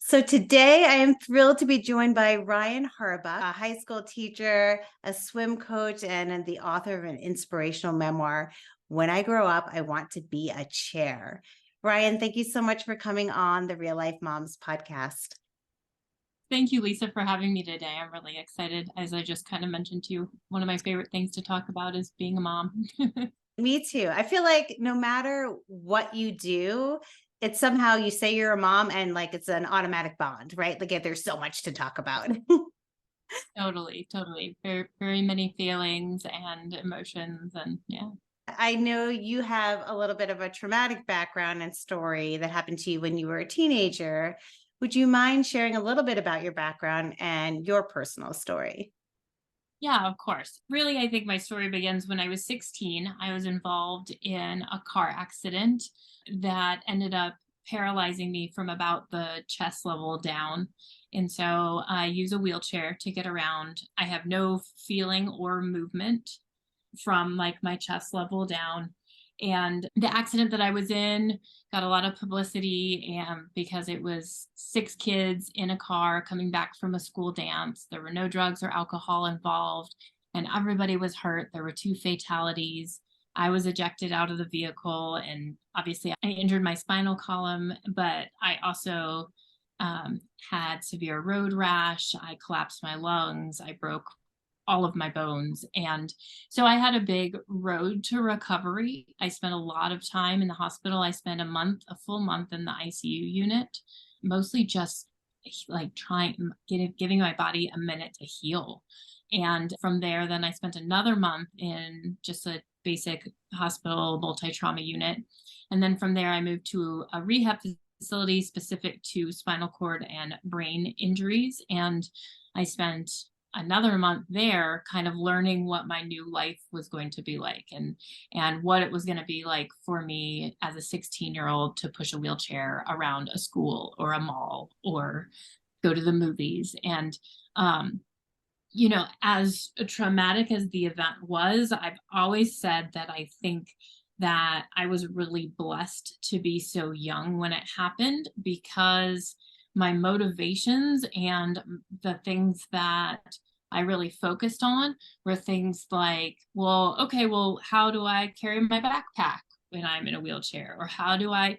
So today I am thrilled to be joined by Ryan Harbuck, a high school teacher, a swim coach, and the author of an inspirational memoir, When I Grow Up, I Want to Be a Chair. Ryan, thank you so much for coming on the Real Life Momz podcast. Thank you, Lisa, for having me today. I'm really excited. As I just kind of mentioned to you, one of my favorite things to talk about is being a mom. Me too. I feel like no matter what you do, it's somehow you say you're a mom and like it's an automatic bond, right? Like there's so much to talk about. Totally. Very, very many feelings and emotions, and yeah. I know you have a little bit of a traumatic background and story that happened to you when you were a teenager. Would you mind sharing a little bit about your background and your personal story? Yeah, of course. Really, I think my story begins when I was 16. I was involved in a car accident that ended up paralyzing me from about the chest level down. And so I use a wheelchair to get around. I have no feeling or movement from like my chest level down. And the accident that I was in got a lot of publicity, and because it was 6 kids in a car coming back from a school dance. There were no drugs or alcohol involved, and everybody was hurt. There were 2 fatalities. I was ejected out of the vehicle, and obviously I injured my spinal column, but I also had severe road rash. I collapsed my lungs. I broke all of my bones. And so I had a big road to recovery. I spent a lot of time in the hospital. I spent a full month in the ICU unit, mostly just like giving my body a minute to heal. And from there, then I spent another month in just a basic hospital multi-trauma unit. And then from there, I moved to a rehab facility specific to spinal cord and brain injuries. And I spent another month there kind of learning what my new life was going to be like, and what it was going to be like for me as a 16-year-old to push a wheelchair around a school or a mall or go to the movies. And as traumatic as the event was, I've always said that I think that I was really blessed to be so young when it happened, because my motivations and the things that I really focused on were things like, well, okay, well, how do I carry my backpack when I'm in a wheelchair? Or how do I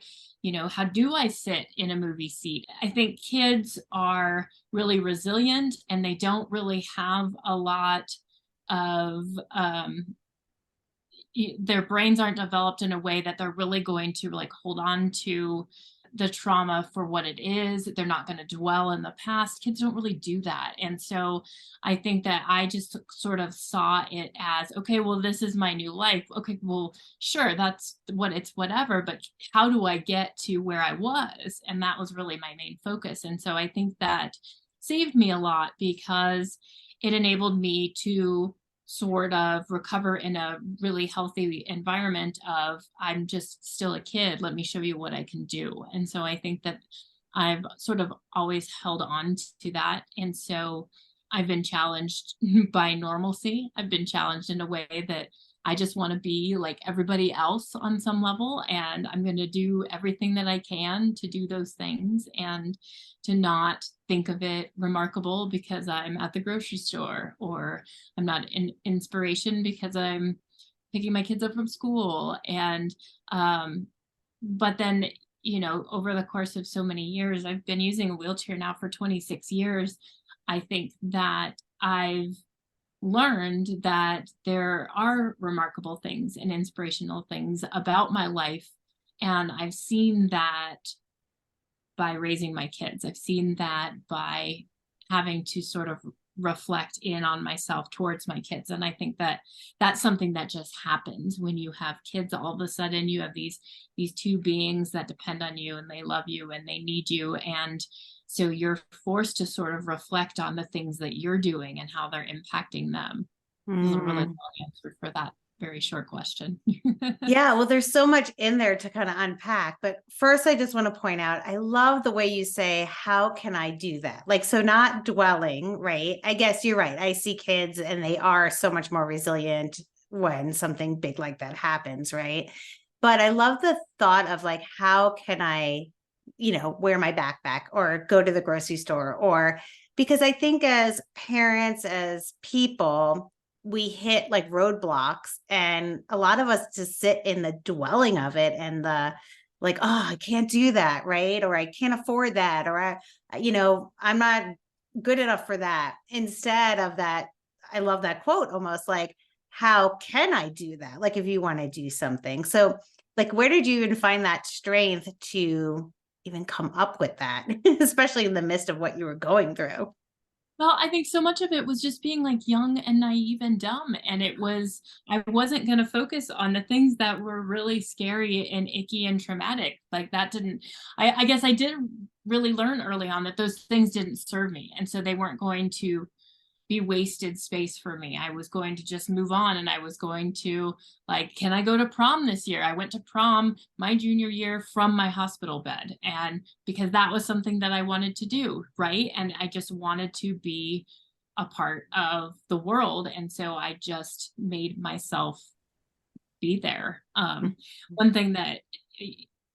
sit in a movie seat? I think kids are really resilient, and they don't really have a lot of their brains aren't developed in a way that they're really going to like hold on to the trauma for what it is. They're not going to dwell in the past. Kids don't really do that. And so I think that I just sort of saw it as, okay, well, this is my new life. Okay, well, sure, that's what it's whatever, but how do I get to where I was? And that was really my main focus. And so I think that saved me a lot, because it enabled me to sort of recover in a really healthy environment of, I'm just still a kid, let me show you what I can do. And so I think that I've sort of always held on to that. And so I've been challenged by normalcy. I've been challenged in a way that I just want to be like everybody else on some level. And I'm going to do everything that I can to do those things, and to not think of it remarkable because I'm at the grocery store, or I'm not an inspiration because I'm picking my kids up from school. And, but then, over the course of so many years, I've been using a wheelchair now for 26 years. I think that I've learned that there are remarkable things and inspirational things about my life. And I've seen that by raising my kids. I've seen that by having to sort of reflect in on myself towards my kids. And I think that that's something that just happens when you have kids. All of a sudden you have these 2 beings that depend on you, and they love you and they need you. And so you're forced to sort of reflect on the things that you're doing and how they're impacting them. This is a really long answer for that very short question. Yeah, well, there's so much in there to kind of unpack. But first, I just want to point out, I love the way you say, how can I do that? Like, so not dwelling, right? I guess you're right. I see kids and they are so much more resilient when something big like that happens, right? But I love the thought of like, how can I wear my backpack or go to the grocery store, or because I think as parents, as people, we hit like roadblocks, and a lot of us just sit in the dwelling of it and the like, oh, I can't do that, right? Or I can't afford that, or I'm not good enough for that. Instead of that, I love that quote, almost like, how can I do that? Like if you want to do something. So like, where did you even find that strength to even come up with that, especially in the midst of what you were going through? Well, I think so much of it was just being like young and naive and dumb. And I wasn't going to focus on the things that were really scary and icky and traumatic. Like that didn't, I guess I did really learn early on that those things didn't serve me. And so they weren't going to be wasted space for me. I was going to just move on, and I was going to, like, can I go to prom this year? I went to prom my junior year from my hospital bed, and because that was something that I wanted to do, right? And I just wanted to be a part of the world. And so I just made myself be there. One thing that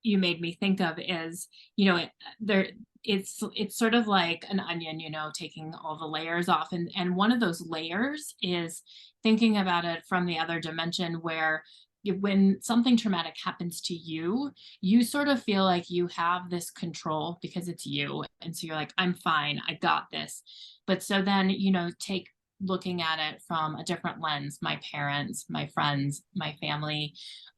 you made me think of is, it's sort of like an onion, taking all the layers off. And one of those layers is thinking about it from the other dimension where when something traumatic happens to you, you sort of feel like you have this control because it's you. And so you're like, I'm fine, I got this. But so then, take looking at it from a different lens, my parents, my friends, my family.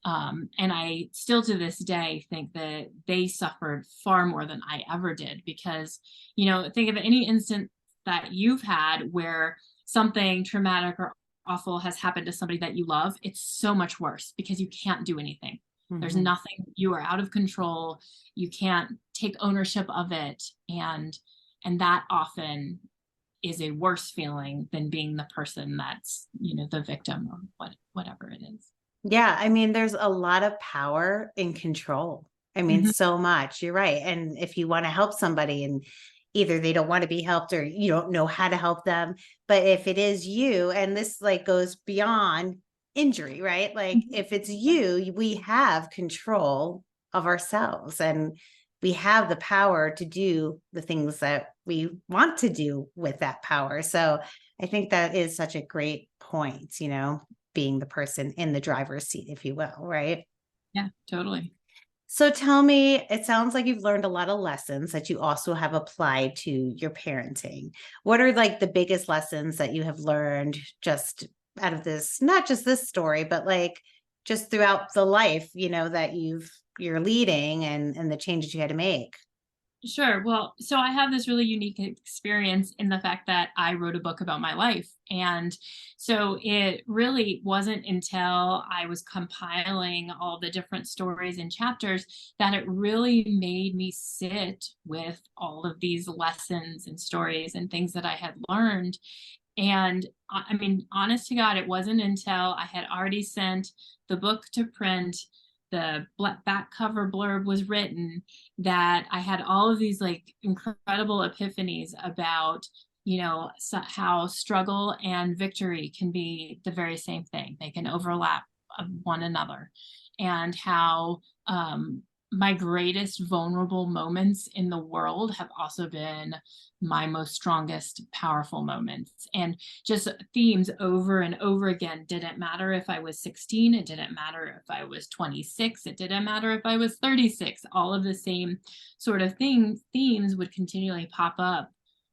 And I still to this day think that they suffered far more than I ever did because, think of any instant that you've had where something traumatic or awful has happened to somebody that you love. It's so much worse because you can't do anything. There's nothing, you are out of control. You can't take ownership of it. And that often is a worse feeling than being the person that's, the victim or whatever it is. Yeah, I mean, there's a lot of power in control. I mean, Mhm. so much. You're right. And if you want to help somebody and either they don't want to be helped or you don't know how to help them, but if it is you, and this like goes beyond injury, right? Like Mhm. if it's you, we have control of ourselves, and we have the power to do the things that we want to do with that power. So I think that is such a great point, being the person in the driver's seat, if you will, right? Yeah, totally. So tell me, it sounds like you've learned a lot of lessons that you also have applied to your parenting. What are like the biggest lessons that you have learned just out of this, not just this story, but like just throughout the life, that you're leading and the changes you had to make? Sure. Well, so I have this really unique experience in the fact that I wrote a book about my life. And so it really wasn't until I was compiling all the different stories and chapters that it really made me sit with all of these lessons and stories and things that I had learned. And I mean, honest to God, it wasn't until I had already sent the book to print, the back cover blurb was written, that I had all of these like incredible epiphanies about, how struggle and victory can be the very same thing. They can overlap one another, and how my greatest vulnerable moments in the world have also been my most strongest powerful moments, and just themes over and over again. Didn't matter if I was 16, it didn't matter if I was 26, it didn't matter if I was 36. All of the same sort of themes would continually pop up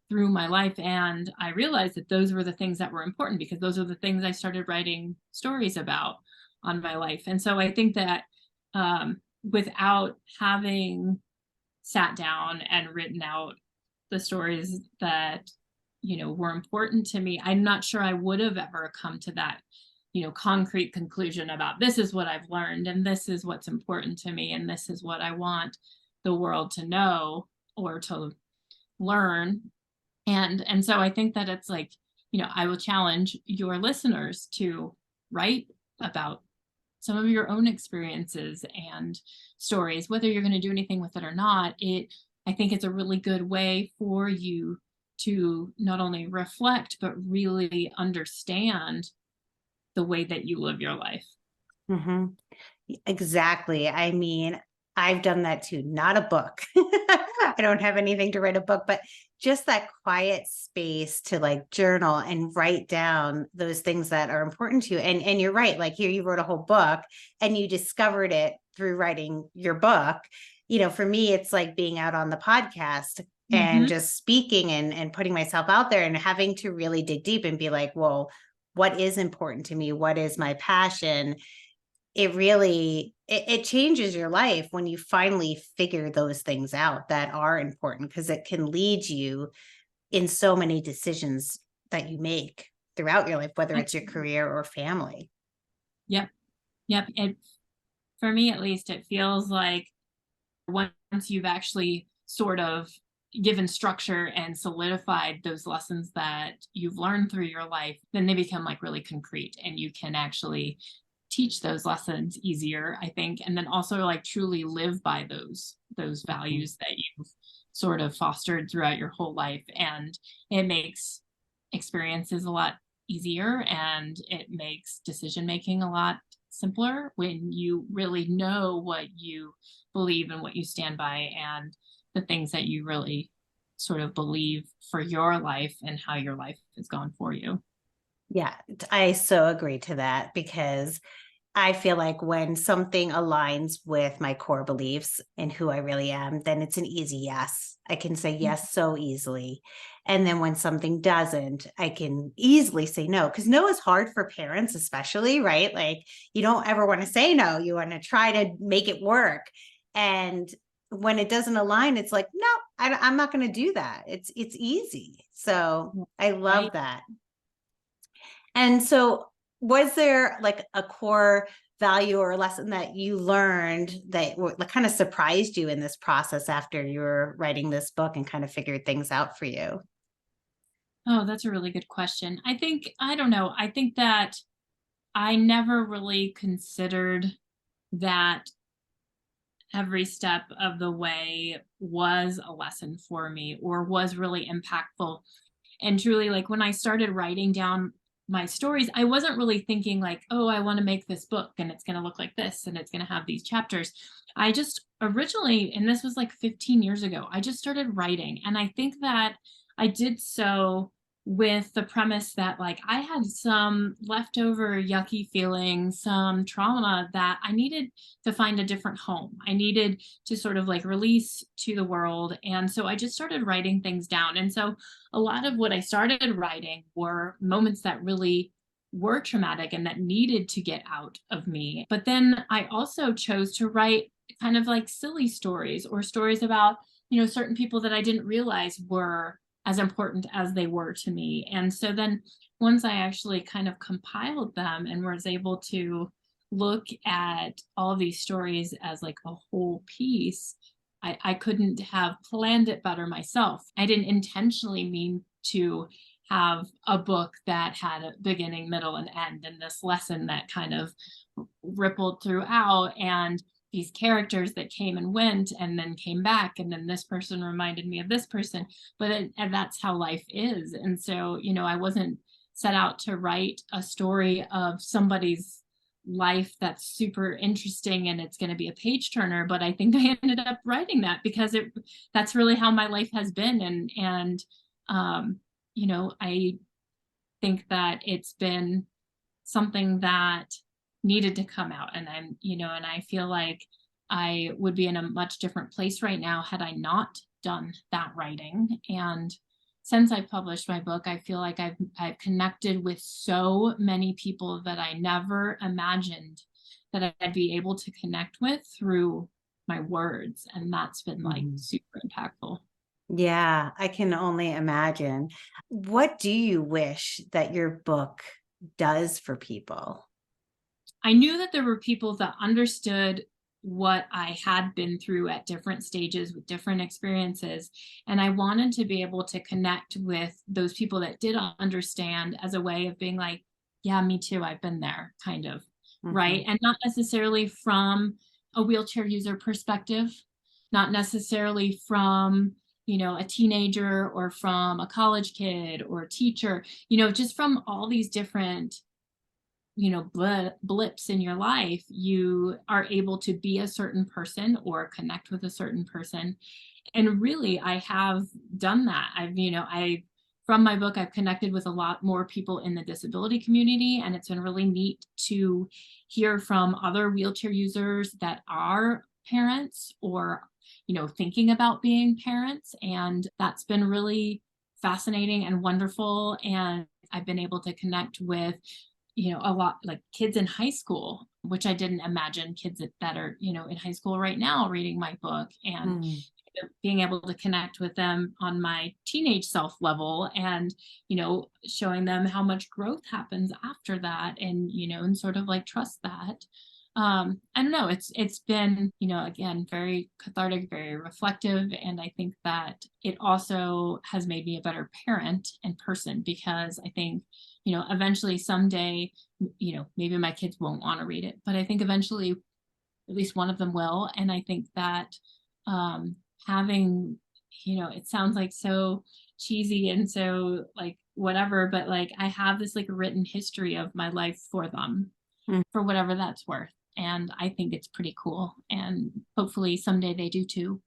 through my life, and I realized that those were the things that were important because those are the things I started writing stories about on my life. And so I think that without having sat down and written out the stories that were important to me, I'm not sure I would have ever come to that concrete conclusion about this is what I've learned and this is what's important to me and this is what I want the world to know or to learn. And so I think that it's like, I will challenge your listeners to write about some of your own experiences and stories, whether you're going to do anything with it or not. I think it's a really good way for you to not only reflect, but really understand the way that you live your life. hmm Exactly. I mean, I've done that too. Not a book. I don't have anything to write a book, but just that quiet space to like journal and write down those things that are important to you. And you're right. Like here you wrote a whole book and you discovered it through writing your book. You know, for me, it's like being out on the podcast and Mhm. just speaking and putting myself out there and having to really dig deep and be like, well, what is important to me? What is my passion? It really it changes your life when you finally figure those things out that are important, because it can lead you in so many decisions that you make throughout your life, whether it's your Absolutely. career or family. Yep. Yep. For me, at least, it feels like once you've actually sort of given structure and solidified those lessons that you've learned through your life, then they become like really concrete and you can actually teach those lessons easier, I think, and then also like truly live by those values that you've sort of fostered throughout your whole life. And it makes experiences a lot easier and it makes decision making a lot simpler when you really know what you believe and what you stand by and the things that you really sort of believe for your life and how your life has gone for you. Yeah, I so agree to that, because I feel like when something aligns with my core beliefs and who I really am, then it's an easy yes. I can say yes so easily. And then when something doesn't, I can easily say no, because no is hard for parents, especially, right? Like you don't ever want to say no. You want to try to make it work. And when it doesn't align, it's like, no, I'm not going to do that. It's easy. So I love Right. that. And so, was there like a core value or lesson that you learned that kind of surprised you in this process after you were writing this book and kind of figured things out for you? Oh, that's a really good question. I think, I don't know. I think that I never really considered that every step of the way was a lesson for me or was really impactful. And truly, like when I started writing down my stories, I wasn't really thinking like, oh, I want to make this book and it's going to look like this and it's going to have these chapters. I just originally, and this was like 15 years ago, I just started writing. And I think that I did so with the premise that like I had some leftover yucky feelings, some trauma that I needed to find a different home. I needed to sort of like release to the world. And so I just started writing things down. And so a lot of what I started writing were moments that really were traumatic and that needed to get out of me. But then I also chose to write kind of like silly stories or stories about, certain people that I didn't realize were as important as they were to me. And so then once I actually kind of compiled them and was able to look at all of these stories as like a whole piece, I couldn't have planned it better myself. I didn't intentionally mean to have a book that had a beginning, middle, and end, and this lesson that kind of rippled throughout, and these characters that came and went and then came back, and then this person reminded me of this person. And that's how life is. And so, I wasn't set out to write a story of somebody's life that's super interesting and it's going to be a page turner, but I think I ended up writing that because that's really how my life has been. And um I think that it's been something that needed to come out, and I feel like I would be in a much different place right now had I not done that writing. And since I published my book, I feel like I've connected with so many people that I never imagined that I'd be able to connect with through my words, and that's been like Mhm. super impactful. Yeah, I can only imagine. What do you wish that your book does for people? I knew that there were people that understood what I had been through at different stages with different experiences. And I wanted to be able to connect with those people that did understand as a way of being like, yeah, me too, I've been there, kind of. Right. Mhm. And not necessarily from a wheelchair user perspective, not necessarily from, a teenager or from a college kid or teacher, just from all these different blips in your life, you are able to be a certain person or connect with a certain person. And really, I have done that. From my book, I've connected with a lot more people in the disability community, and it's been really neat to hear from other wheelchair users that are parents or, thinking about being parents. And that's been really fascinating and wonderful. And I've been able to connect with, a lot like kids in high school, which I didn't imagine kids that are, in high school right now reading my book, and Mm. being able to connect with them on my teenage self level, and showing them how much growth happens after that, and sort of like trust that. I don't know, it's been, again, very cathartic, very reflective, and I think that it also has made me a better parent and person, because I think, eventually someday, maybe my kids won't want to read it, but I think eventually at least one of them will. And I think that um, having, it sounds like so cheesy and so like whatever, but like I have this like written history of my life for them, Mm. for whatever that's worth. And I think it's pretty cool. And hopefully someday they do too.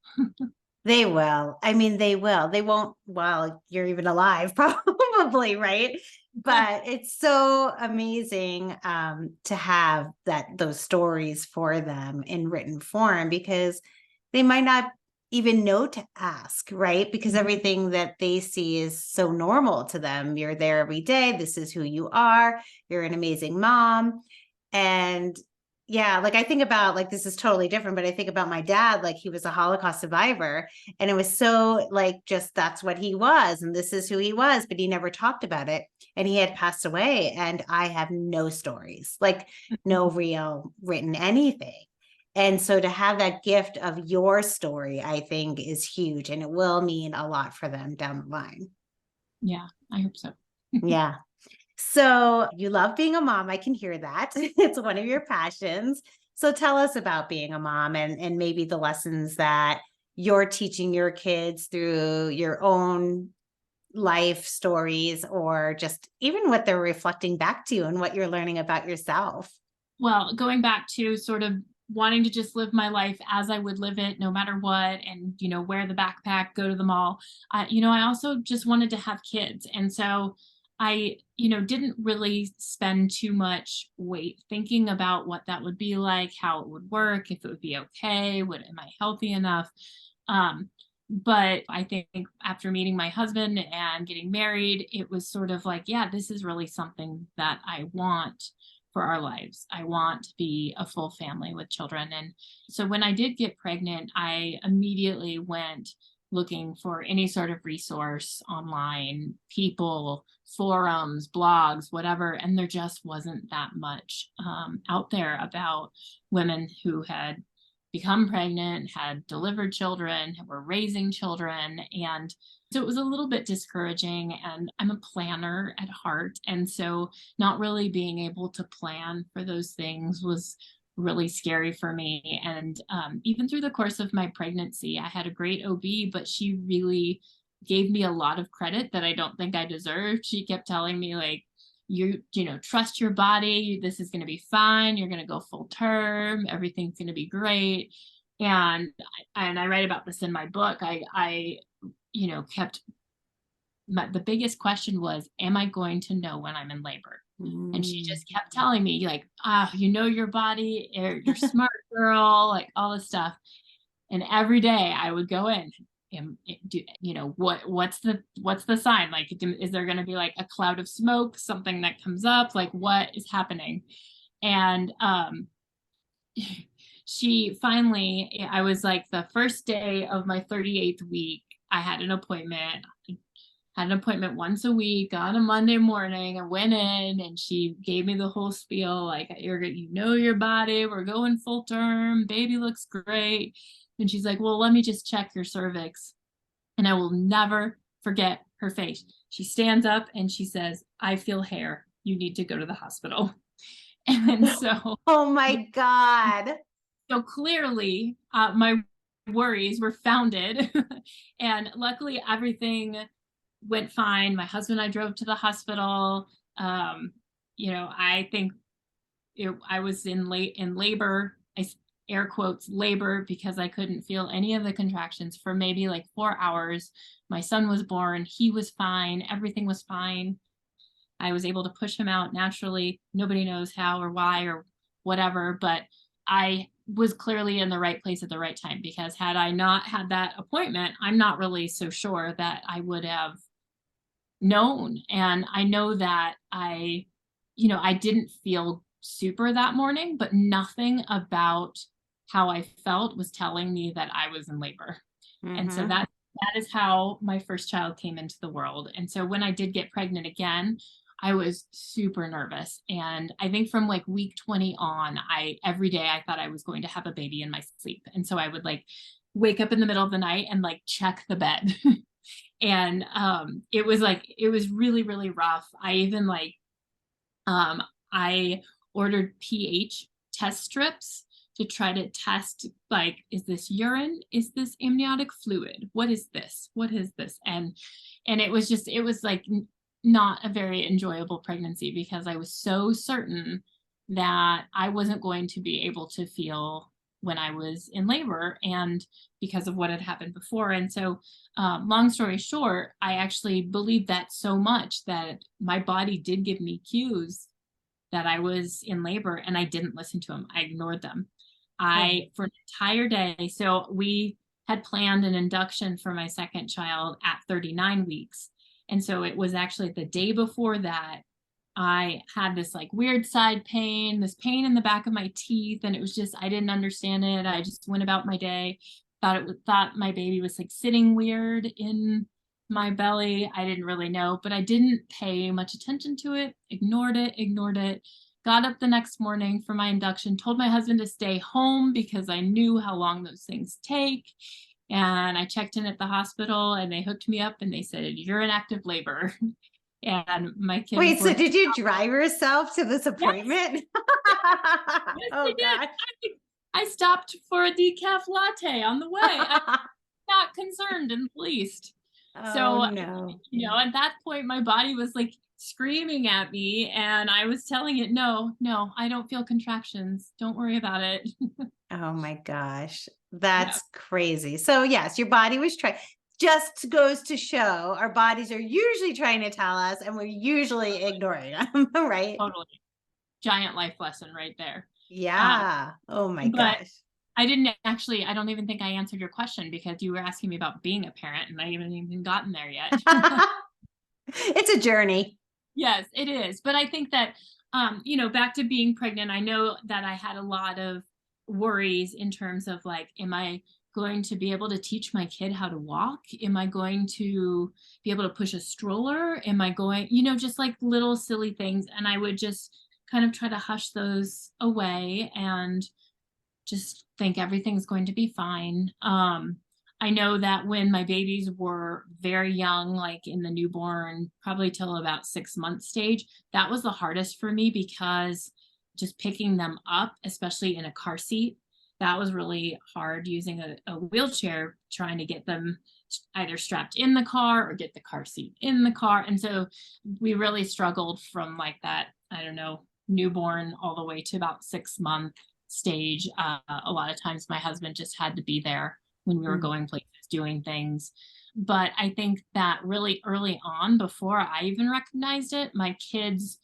They will. I mean, they will. They won't while you're even alive, probably, right? But it's so amazing to have those stories for them in written form, because they might not even know to ask, right? Because everything that they see is so normal to them. You're there every day. This is who you are. You're an amazing mom. And yeah, like I think about, like, this is totally different, but I think about my dad, like he was a Holocaust survivor, and it was so like, just that's what he was, and this is who he was, but he never talked about it. And he had passed away, and I have no stories, like no real written anything. And so to have that gift of your story, I think is huge, and it will mean a lot for them down the line. Yeah, I hope so. Yeah. So you love being a mom. I can hear that. It's one of your passions. So tell us about being a mom, and maybe the lessons that you're teaching your kids through your own life stories, or just even what they're reflecting back to you and what you're learning about yourself. Well, going back to sort of wanting to just live my life as I would live it, no matter what, and, wear the backpack, go to the mall. I also just wanted to have kids. And so I, didn't really spend too much weight thinking about what that would be like, how it would work, if it would be okay, am I healthy enough? Um, but I think after meeting my husband and getting married, it was sort of like, yeah, this is really something that I want for our lives. I want to be a full family with children. And so when I did get pregnant, I immediately went looking for any sort of resource online, people, forums, blogs, whatever. And there just wasn't that much out there about women who had become pregnant, had delivered children, were raising children. And so it was a little bit discouraging. And I'm a planner at heart. And so not really being able to plan for those things was really scary for me. And even through the course of my pregnancy, I had a great OB, but she really gave me a lot of credit that I don't think I deserved. She kept telling me, like, trust your body. This is going to be fine. You're going to go full term. Everything's going to be great. And I write about this in my book. I kept the biggest question was, am I going to know when I'm in labor? And she Mm. just kept telling me, like, your body, you're smart girl, like all this stuff. And every day I would go in and do, what's the sign? Like, is there going to be like a cloud of smoke, something that comes up? Like, what is happening? And she finally, I was like, the first day of my 38th week, I had an appointment. Had an appointment once a week on a Monday morning. I went in and she gave me the whole spiel, like, your body, we're going full term, baby looks great. And she's like, well, let me just check your cervix. And I will never forget her face. She stands up and she says, I feel hair. You need to go to the hospital. And so, Oh my God. so clearly, my worries were founded. And luckily, everything went fine. My husband and I drove to the hospital. I think I was in labor. Air quotes labor, because I couldn't feel any of the contractions for maybe like 4 hours. My son was born. He was fine. Everything was fine. I was able to push him out naturally. Nobody knows how or why or whatever, but I was clearly in the right place at the right time, because had I not had that appointment, I'm not really so sure that I would have known. And I know that I didn't feel super that morning, but nothing about how I felt was telling me that I was in labor. And so Mm-hmm. that is how my first child came into the world. And so when I did get pregnant again, I was super nervous. And I think from like week 20 on, every day I thought I was going to have a baby in my sleep. And so I would like wake up in the middle of the night and like check the bed. And it was really, really rough. I even like I ordered pH test strips to try to test, like, is this urine? Is this amniotic fluid? What is this? What is this? And it was like not a very enjoyable pregnancy, because I was so certain that I wasn't going to be able to feel when I was in labor, and because of what had happened before. And so, long story short, I actually believed that so much that my body did give me cues that I was in labor, and I didn't listen to them. I ignored them. Oh. For an entire day. So we had planned an induction for my second child at 39 weeks. And so it was actually the day before that I had this like weird side pain, this pain in the back of my teeth. And it was just, I didn't understand it. I just went about my day, thought my baby was like sitting weird in my belly. I didn't really know, but I didn't pay much attention to it, ignored it. Got up the next morning for my induction, told my husband to stay home because I knew how long those things take. And I checked in at the hospital and they hooked me up and they said, "You're in active labor." And my kid was Wait, so born. did you drive yourself to this Yes, appointment? yes, I Oh did. God. I stopped for a decaf latte on the way. I'm not concerned in the least. Oh So, no. at that point, my body was like screaming at me, and I was telling it, no, no, I don't feel contractions. Don't worry about it. Oh my gosh. Yeah, That's crazy. So yes, your body was trying. Just goes to show our bodies are usually trying to tell us and we're usually ignoring them, right? totally. Giant life lesson right there. Uh, Yeah. Oh my but gosh. I don't even think I answered your question, because you were asking me about being a parent, and I haven't even gotten there yet. It's a journey. Yes, it is. But I think that, back to being pregnant, I know that I had a lot of worries in terms of like, am I going to be able to teach my kid how to walk? Am I going to be able to push a stroller? Am I going, just like little silly things. And I would just kind of try to hush those away and just think everything's going to be fine. I know that when my babies were very young, like in the newborn, probably till about 6 months stage, that was the hardest for me, because just picking them up, especially in a car seat, that was really hard, using a wheelchair, trying to get them either strapped in the car or get the car seat in the car. And so we really struggled from like that, I don't know, newborn all the way to about 6 month stage. A lot of times my husband just had to be there when we were Mm. going places, doing things. But I think that really early on, before I even recognized it, my kids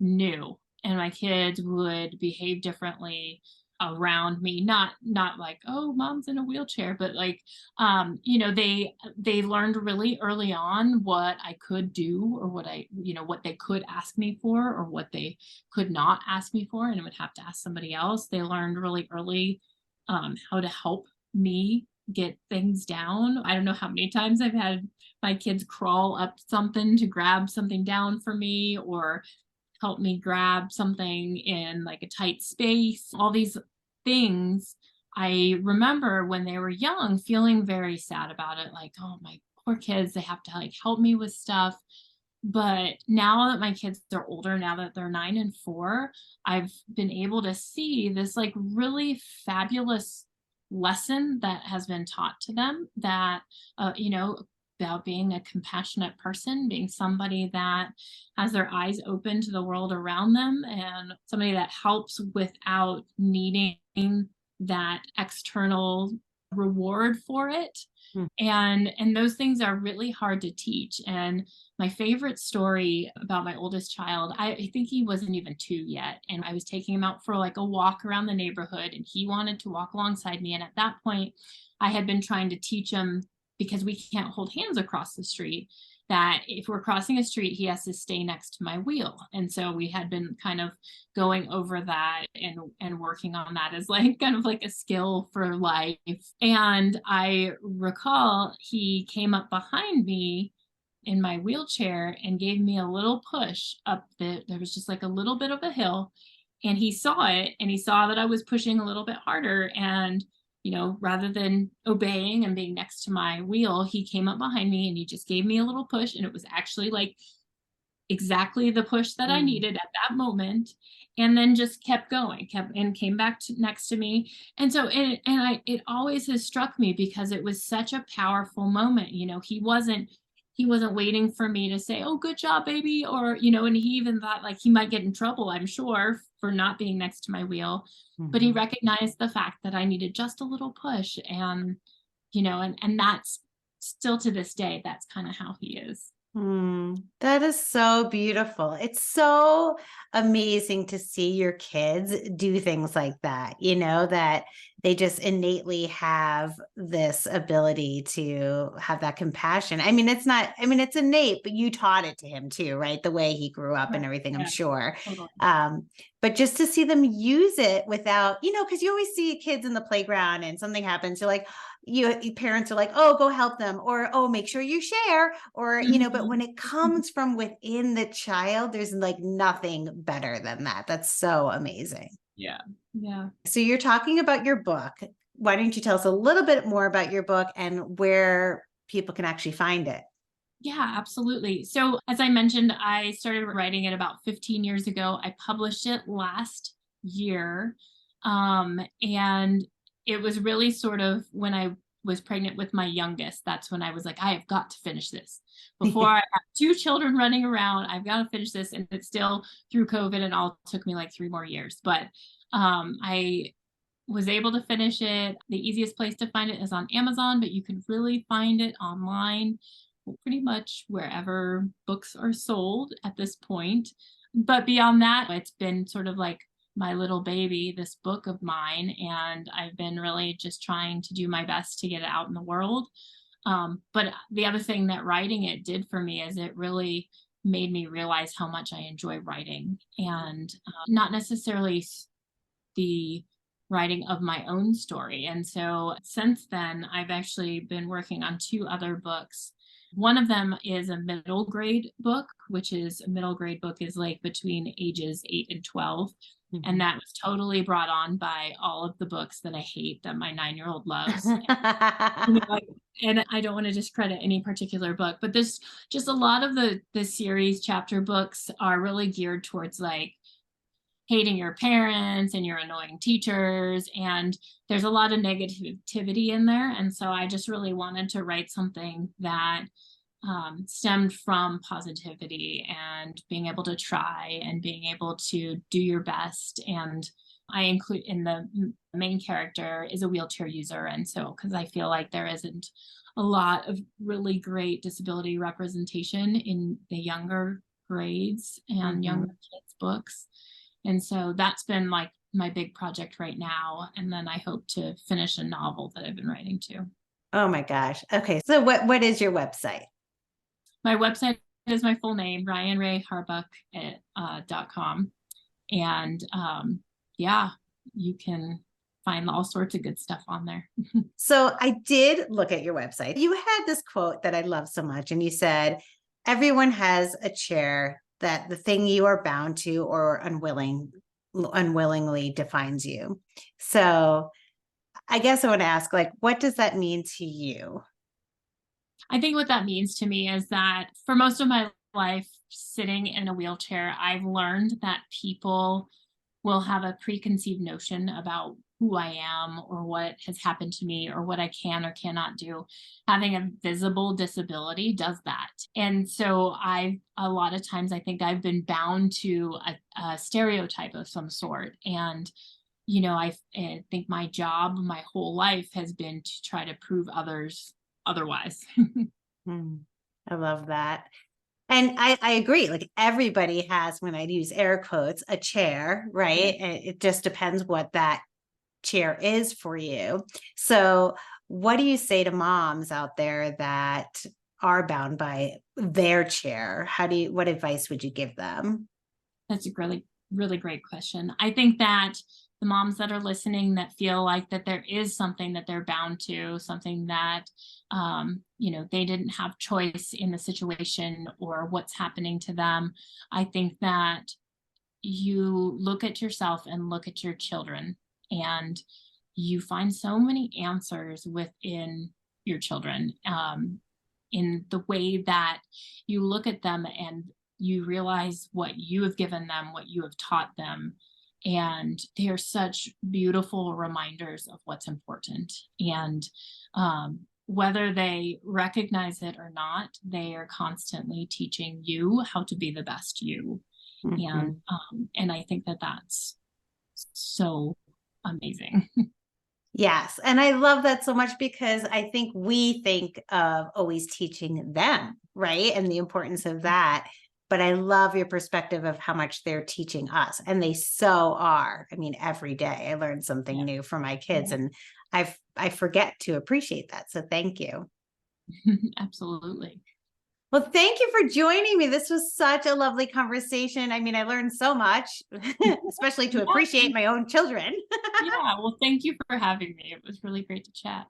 knew, and my kids would behave differently around me, not like, oh, mom's in a wheelchair, but like, they learned really early on what I could do, or what they could ask me for, or what they could not ask me for, and would have to ask somebody else. They learned really early how to help me get things down. I don't know how many times I've had my kids crawl up something to grab something down for me, or help me grab something in like a tight space. All these things, I remember when they were young feeling very sad about it, like, oh, my poor kids, they have to like help me with stuff. But now that my kids are older, now that they're 9 and 4, I've been able to see this like really fabulous lesson that has been taught to them, that about being a compassionate person, being somebody that has their eyes open to the world around them, and somebody that helps without needing that external reward for it. Mm. And those things are really hard to teach. And my favorite story about my oldest child, I think he wasn't even 2 yet, and I was taking him out for like a walk around the neighborhood, and he wanted to walk alongside me. And at that point, I had been trying to teach him, because we can't hold hands across the street, that if we're crossing a street, he has to stay next to my wheel. And so we had been kind of going over that and working on that as like kind of like a skill for life. And I recall he came up behind me in my wheelchair and gave me a little push up there was just like a little bit of a hill, and he saw it, and he saw that I was pushing a little bit harder, and rather than obeying and being next to my wheel, he came up behind me and he just gave me a little push, and it was actually like exactly the push that I needed at that moment, and then just kept going, came back next to me. And so it always has struck me, because it was such a powerful moment. He wasn't waiting for me to say, "Oh, good job, baby," or and he even thought like he might get in trouble, I'm sure, for not being next to my wheel. But he recognized the fact that I needed just a little push, and that's still to this day, that's kind of how he is. That is so beautiful. It's so amazing to see your kids do things like that, that they just innately have this ability to have that compassion. It's innate, but you taught it to him too, right? The way he grew up and Right. everything, I'm Yeah, sure. totally. But just to see them use it without, because you always see kids in the playground and something happens, you're like, parents are like, oh, go help them, or oh, make sure you share, or but when it comes from within the child, there's like nothing better than that. That's so amazing. Yeah. Yeah. So you're talking about your book. Why don't you tell us a little bit more about your book and where people can actually find it? Yeah, absolutely. So, as I mentioned, I started writing it about 15 years ago. I published it last year. And it was really sort of when I was pregnant with my youngest. That's when I was like, I have got to finish this before I have 2 children running around. I've got to finish this. And it still, through COVID and all, took me like 3 more years. But I was able to finish it. The easiest place to find it is on Amazon, but you can really find it online pretty much wherever books are sold at this point. But beyond that, it's been sort of like my little baby, this book of mine, and I've been really just trying to do my best to get it out in the world. But the other thing that writing it did for me is it really made me realize how much I enjoy writing, and not necessarily the writing of my own story. And so since then, I've actually been working on 2 other books. One of them is a middle grade book, which is a middle grade book is like between ages 8 and 12. And that was totally brought on by all of the books that I hate that my 9-year-old loves. And I don't want to discredit any particular book, but this just a lot of the series chapter books are really geared towards like hating your parents and your annoying teachers, and there's a lot of negativity in there. And so I just really wanted to write something that stemmed from positivity and being able to try and being able to do your best. And I include in the main character is a wheelchair user. And so, because I feel like there isn't a lot of really great disability representation in the younger grades and younger kids' books. And so that's been like my big project right now. And then I hope to finish a novel that I've been writing too. Oh my gosh. Okay. So what is your website? My website is my full name, Ryan Rae Harbuck .com. And yeah, you can find all sorts of good stuff on there. So I did look at your website. You had this quote that I love so much. And you said, everyone has a chair that the thing you are bound to or unwillingly defines you. So I guess I want to ask, like, what does that mean to you? I think what that means to me is that for most of my life sitting in a wheelchair, I've learned that people will have a preconceived notion about who I am or what has happened to me or what I can or cannot do. Having a visible disability does that. And so a lot of times I think I've been bound to a stereotype of some sort. And, I think my job, my whole life has been to try to prove others otherwise. Hmm. I love that. And I agree. Like everybody has, when I use air quotes, a chair, Yeah. right? And it just depends what that chair is for you. So, what do you say to moms out there that are bound by their chair? What advice would you give them? That's a really, really great question. I think that the moms that are listening that feel like that there is something that they're bound to, something that they didn't have choice in the situation or what's happening to them. I think that you look at yourself and look at your children, and you find so many answers within your children, in the way that you look at them and you realize what you have given them, what you have taught them. And they are such beautiful reminders of what's important. And whether they recognize it or not, they are constantly teaching you how to be the best you. Mhm. And I think that that's so amazing. Yes. And I love that so much because I think we think of always teaching them, right? And the importance of that. But I love your perspective of how much they're teaching us. And they so are. I mean, every day I learn something Yeah. new from my kids, Yeah. and I forget to appreciate that. So thank you. Absolutely. Well, thank you for joining me. This was such a lovely conversation. I mean, I learned so much, especially to Yeah, appreciate my own children. yeah. Well, thank you for having me. It was really great to chat.